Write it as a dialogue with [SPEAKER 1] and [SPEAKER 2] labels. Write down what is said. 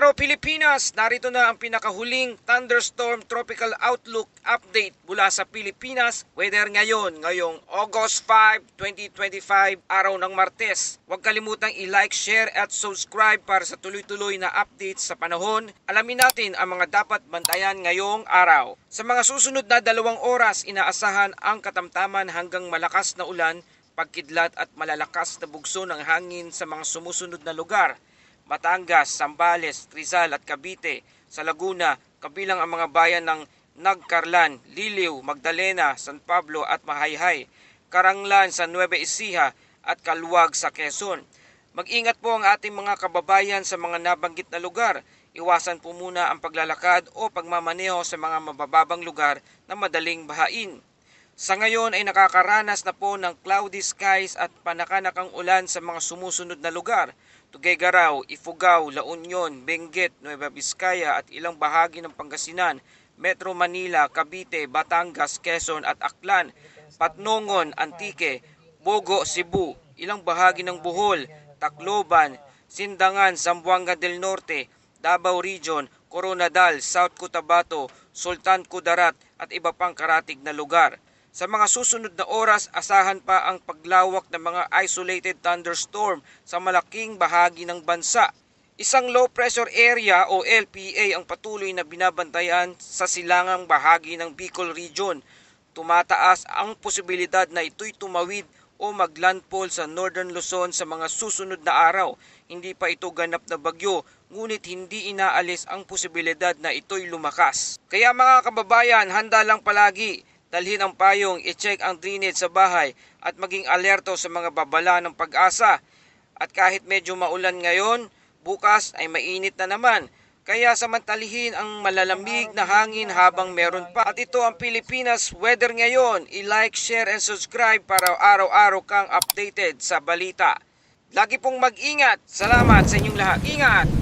[SPEAKER 1] araw Pilipinas! Narito na ang pinakahuling thunderstorm tropical outlook update mula sa Pilipinas. Weather ngayong August 5, 2025, araw ng Martes. Huwag kalimutang i-like, share at subscribe para sa tuloy-tuloy na updates sa panahon. Alamin natin ang mga dapat bantayan ngayong araw. Sa mga susunod na 2 oras, inaasahan ang katamtaman hanggang malakas na ulan, pagkidlat at malalakas na bugso ng hangin sa mga sumusunod na lugar. Batangas, Zambales, Rizal at Cavite, sa Laguna, kabilang ang mga bayan ng Nagcarlan, Liliw, Magdalena, San Pablo at Mahayhay, Karanglan sa Nueva Ecija at Kaluwag sa Quezon. Mag-ingat po ang ating mga kababayan sa mga nabanggit na lugar. Iwasan po muna ang paglalakad o pagmamaneho sa mga mabababang lugar na madaling bahain. Sa ngayon ay nakakaranas na po ng cloudy skies at panakanakang ulan sa mga sumusunod na lugar. Tuguegarao, Ifugao, La Union, Benguet, Nueva Vizcaya at ilang bahagi ng Pangasinan, Metro Manila, Cavite, Batangas, Quezon at Aklan, Patnongon, Antique, Bogo, Cebu, ilang bahagi ng Bohol, Tacloban, Sindangan, Zamboanga del Norte, Davao Region, Coronadal, South Cotabato, Sultan Kudarat at iba pang karatig na lugar. Sa mga susunod na oras, asahan pa ang paglawak ng mga isolated thunderstorm sa malaking bahagi ng bansa. Isang low pressure area o LPA ang patuloy na binabantayan sa silangang bahagi ng Bicol Region. Tumataas ang posibilidad na ito'y tumawid o maglandfall sa Northern Luzon sa mga susunod na araw. Hindi pa ito ganap na bagyo, ngunit hindi inaalis ang posibilidad na ito'y lumakas. Kaya mga kababayan, handa lang palagi. Dalhin ang payong, i-check ang drainage sa bahay at maging alerto sa mga babala ng pag-asa. At kahit medyo maulan ngayon, bukas ay mainit na naman. Kaya samantalihin ang malalamig na hangin habang meron pa. At ito ang Pilipinas weather ngayon. I-like, share and subscribe para araw-araw kang updated sa balita. Lagi pong mag-ingat. Salamat sa inyong lahat. Ingat!